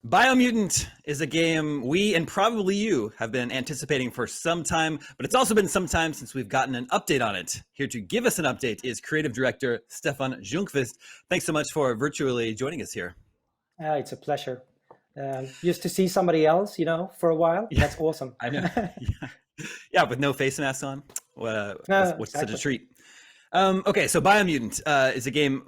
Biomutant is a game we and probably you have been anticipating for some time, but it's also been some time since we've gotten an update on it. Here to give us an update is creative director Stefan Ljungqvist. Thanks so much for virtually joining us here. It's a pleasure. Just to see somebody else, for a while, that's awesome. I know. Yeah, with no face mask on. What's Exactly. such a treat? Okay, so Biomutant is a game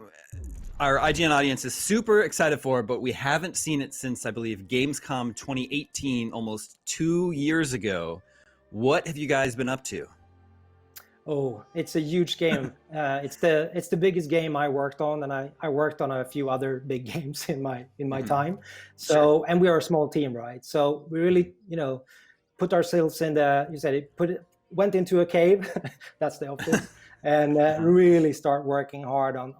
our IGN audience is super excited for, but we haven't seen it since, I believe, Gamescom 2018, almost 2 years ago. What have you guys been up to? Oh, it's a huge game. It's the biggest game I worked on, and I worked on a few other big games in my time. So, Sure. and we are a small team, right? So we really, put ourselves in went into a cave. That's the office. And really start working hard on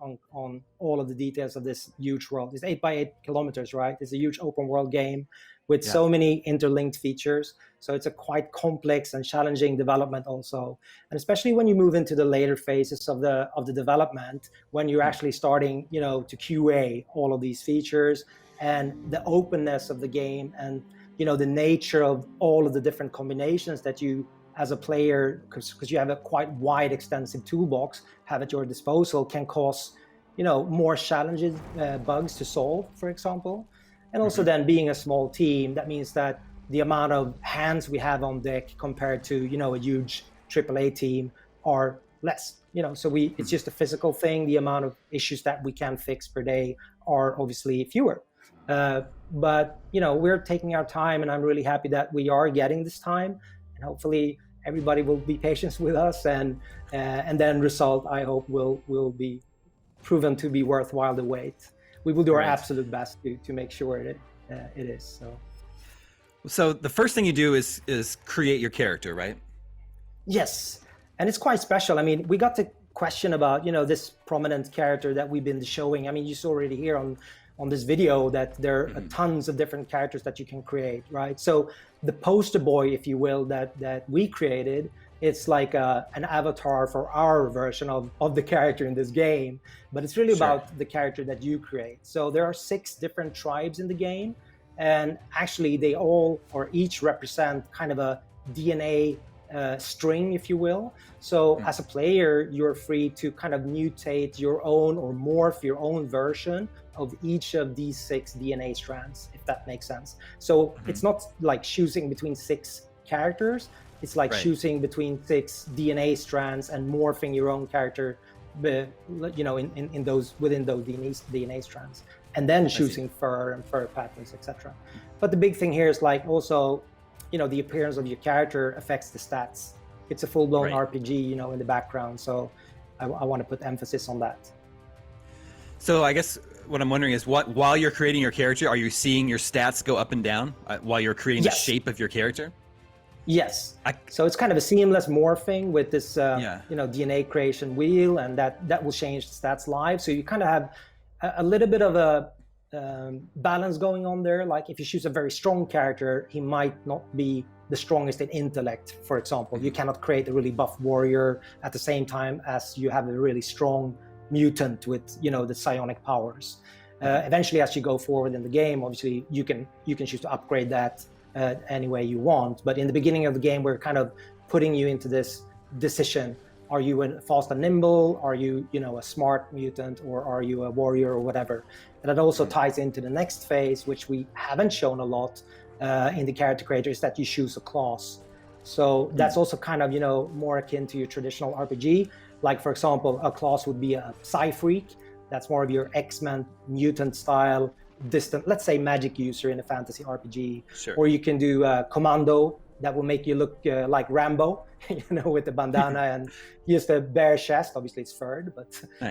all of the details of this huge world. It's 8 by 8 kilometers, right? It's a huge open world game with so many interlinked features. So it's a quite complex and challenging development also. And especially when you move into the later phases of the development, when you're actually starting, to QA all of these features and the openness of the game and, the nature of all of the different combinations that you as a player, because you have a quite wide, extensive toolbox, have at your disposal, can cause, more challenges, bugs to solve, for example. And also then being a small team, that means that the amount of hands we have on deck compared to, a huge AAA team are less, so it's just a physical thing. The amount of issues that we can fix per day are obviously fewer. But, we're taking our time, and I'm really happy that we are getting this time. And hopefully everybody will be patient with us, and then result, I hope, will be proven to be worthwhile the wait. We will do our absolute best to make sure it is. So the first thing you do is create your character, right? Yes, and it's quite special. I mean, we got the question about this prominent character that we've been showing. I mean, you saw already here on this video that there are tons of different characters that you can create, right? So the poster boy, if you will, that we created, it's like an avatar for our version of the character in this game, but it's really about the character that you create. So there are 6 different tribes in the game, and actually they all or each represent kind of a DNA string, if you will. So as a player, you're free to kind of mutate your own or morph your own version of each of these 6 DNA strands, if that makes sense. So it's not like choosing between 6 characters. It's like choosing between 6 DNA strands and morphing your own character, in those within those DNA strands, and then choosing fur and fur patterns, etc. But the big thing here is like also, the appearance of your character affects the stats. It's a full-blown RPG, in the background. So I want to put emphasis on that. So I guess what I'm wondering is, while you're creating your character, are you seeing your stats go up and down while you're creating the shape of your character? Yes. So it's kind of a seamless morphing with this, DNA creation wheel, and that will change the stats live. So you kind of have a little bit of a balance going on there. Like if you choose a very strong character, he might not be the strongest in intellect, for example. You cannot create a really buff warrior at the same time as you have a really strong mutant with the psionic powers. Eventually, as you go forward in the game, obviously you can choose to upgrade that any way you want. But in the beginning of the game, we're kind of putting you into this decision. Are you a fast and nimble? Are you, a smart mutant, or are you a warrior or whatever? And that also ties into the next phase, which we haven't shown a lot in the character creator, is that you choose a class. So that's also kind of, more akin to your traditional RPG. Like, for example, a class would be a Psy-Freak. That's more of your X-Men mutant style, distant, let's say, magic user in a fantasy RPG. Or you can do Commando. That will make you look like Rambo, with the bandana and just a bare chest. Obviously, it's furred, but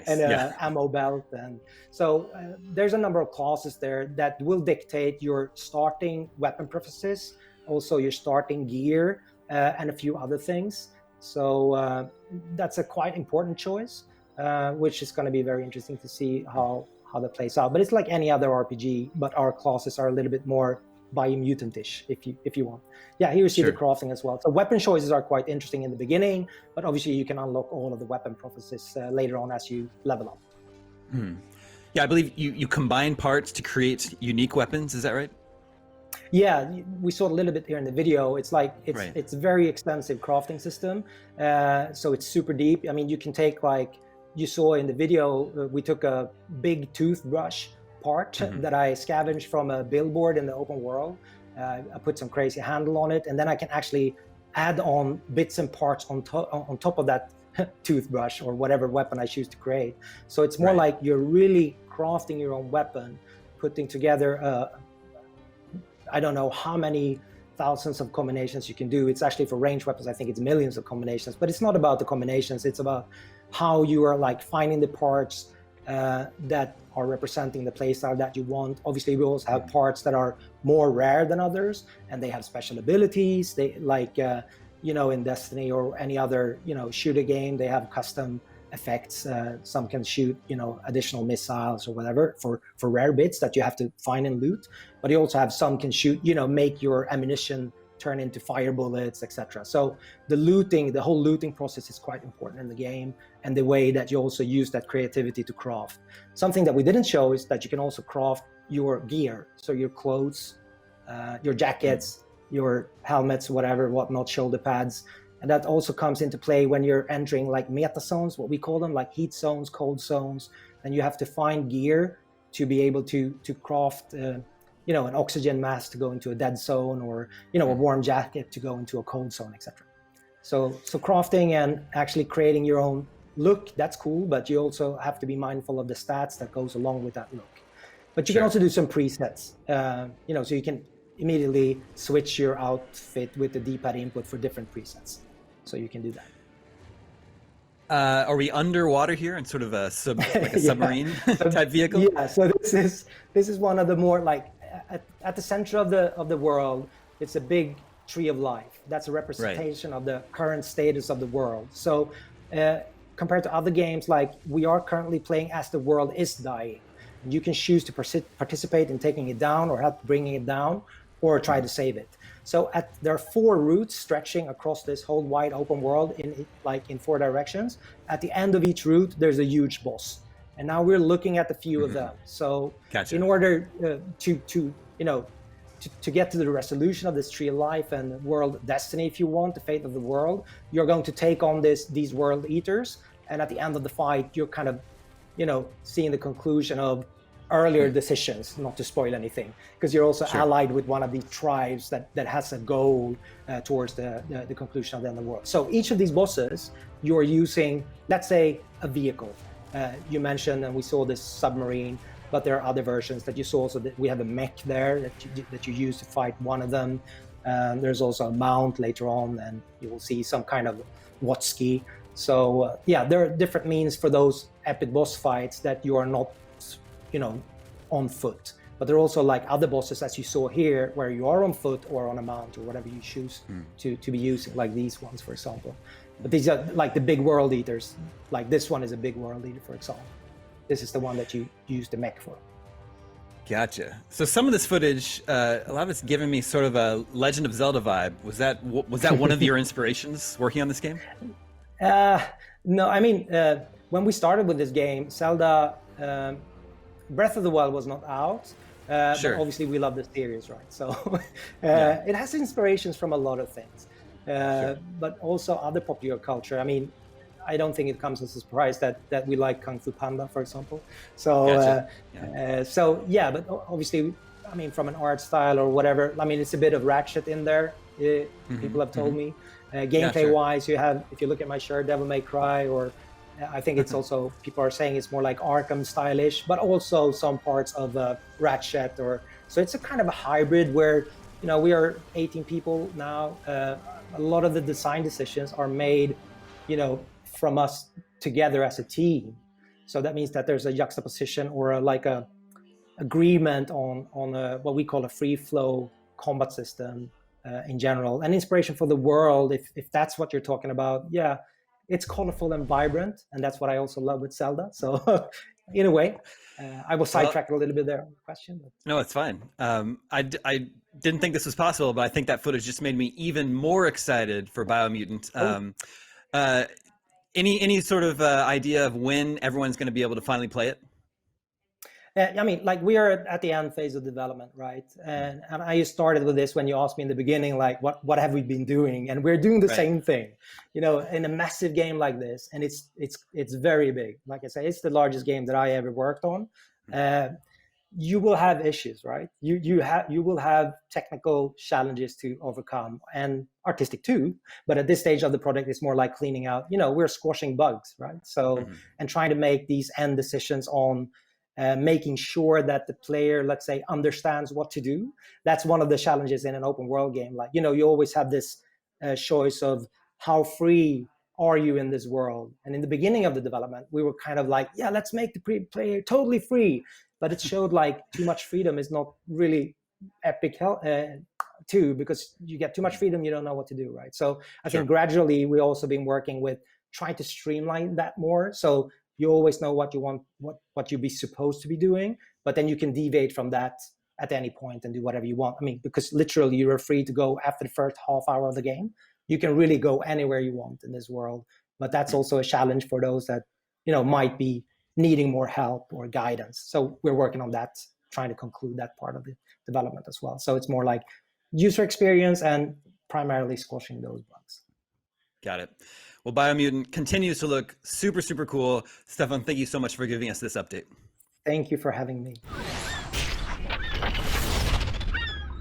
and ammo belt. And so there's a number of classes there that will dictate your starting weapon preferences, also your starting gear, and a few other things. So that's a quite important choice, which is going to be very interesting to see how that plays out. But it's like any other RPG, but our classes are a little bit more Biomutant-ish, if you want. Yeah, here you see the crafting as well. So weapon choices are quite interesting in the beginning, but obviously you can unlock all of the weapon preferences later on as you level up. Yeah, I believe you combine parts to create unique weapons. Is that right? Yeah, we saw a little bit here in the video. It's like it's a very extensive crafting system, so it's super deep. I mean, you can take, like you saw in the video, we took a big toothbrush part that I scavenged from a billboard in the open world. I put some crazy handle on it, and then I can actually add on bits and parts on top of that toothbrush or whatever weapon I choose to create. So it's more like you're really crafting your own weapon, putting together I don't know how many thousands of combinations you can do. It's actually, for ranged weapons, I think it's millions of combinations, but it's not about the combinations. It's about how you are like finding the parts that are representing the playstyle that you want. Obviously, we also have parts that are more rare than others, and they have special abilities. They like, in Destiny or any other, shooter game, they have custom effects. Some can shoot, additional missiles or whatever for rare bits that you have to find and loot. But you also have some can shoot, make your ammunition turn into fire bullets, etc. So the whole looting process is quite important in the game, and the way that you also use that creativity to craft. Something that we didn't show is that you can also craft your gear, so your clothes, your jackets, your helmets, whatnot, shoulder pads. And that also comes into play when you're entering like meta zones, what we call them, like heat zones, cold zones. And you have to find gear to be able to craft, an oxygen mask to go into a dead zone, or a warm jacket to go into a cold zone, etc. So crafting and actually creating your own look, that's cool, but you also have to be mindful of the stats that goes along with that look. But you can also do some presets, so you can immediately switch your outfit with the D-pad input for different presets. So you can do that. Are we underwater here in sort of a submarine type vehicle? Yeah. So this is one of the more like at the center of the world. It's a big tree of life. That's a representation of the current status of the world. So compared to other games, like we are currently playing as the world is dying. And you can choose to participate in taking it down or help bringing it down, or try to save it. So there are 4 routes stretching across this whole wide open world in 4 directions. At the end of each route, there's a huge boss. And now we're looking at a few of them. So in order to get to the resolution of this tree of life and world destiny, if you want, the fate of the world, you're going to take on these world eaters. And at the end of the fight, you're kind of, seeing the conclusion of earlier decisions, not to spoil anything, because you're also allied with one of these tribes that has a goal towards the conclusion of the end of the world. So each of these bosses, you're using, let's say, a vehicle. You mentioned, and we saw this submarine, but there are other versions that you saw. So that we have a mech there that you use to fight one of them. There's also a mount later on, and you will see some kind of watch-ski. So there are different means for those epic boss fights that you are not on foot. But there are also like other bosses, as you saw here, where you are on foot or on a mount or whatever you choose to be using, like these ones, for example. But these are like the big world eaters. Like this one is a big world eater, for example. This is the one that you use the mech for. Gotcha. So some of this footage, a lot of it's giving me sort of a Legend of Zelda vibe. Was that one of your inspirations working on this game? No, I mean, when we started with this game, Zelda... Breath of the Wild was not out, but obviously we love the series, right? So it has inspirations from a lot of things, but also other popular culture. I mean, I don't think it comes as a surprise that we like Kung Fu Panda, for example. So, but obviously, I mean, from an art style or whatever, I mean, it's a bit of Ratchet in there. People have told me. Gameplay-wise, you have, if you look at my shirt, Devil May Cry, or I think it's also, people are saying it's more like Arkham stylish, but also some parts of Ratchet, so it's a kind of a hybrid where, we are 18 people now. A lot of the design decisions are made, from us together as a team. So that means that there's a juxtaposition or a agreement on what we call a free flow combat system in general, and inspiration for the world. If that's what you're talking about, it's colorful and vibrant, and that's what I also love with Zelda. So in a way, I was sidetracked a little bit there on the question. But... No, it's fine. I didn't think this was possible, but I think that footage just made me even more excited for Biomutant. Any sort of idea of when everyone's going to be able to finally play it? I mean, like we are at the end phase of development, right? And I started with this when you asked me in the beginning, like, what have we been doing? And we're doing the same thing, you know, in a massive game like this, and it's very big. Like I say, it's the largest game that I ever worked on. You will have issues, right? You will have technical challenges to overcome, and artistic too. But at this stage of the project, it's more like cleaning out. You know, we're squashing bugs, right? So and trying to make these end decisions on making sure that the player, let's say, understands what to do. That's one of the challenges in an open world game. Like, you know, you always have this choice of how free are you in this world. And in the beginning of the development, we were kind of like, yeah, let's make the player totally free. But it showed like too much freedom is not really epic too, because you get too much freedom, you don't know what to do, right? So I think gradually we also been working with trying to streamline that more. So you always know what you want, what you be supposed to be doing, but then you can deviate from that at any point and do whatever you want. I mean, because literally you're free to go after the first half hour of the game. You can really go anywhere you want in this world, but that's also a challenge for those that, you know, might be needing more help or guidance. So we're working on that, trying to conclude that part of the development as well. So it's more like user experience and primarily squashing those bugs. Got it. Well, Biomutant continues to look super, super cool. Stefan, thank you so much for giving us this update. Thank you for having me.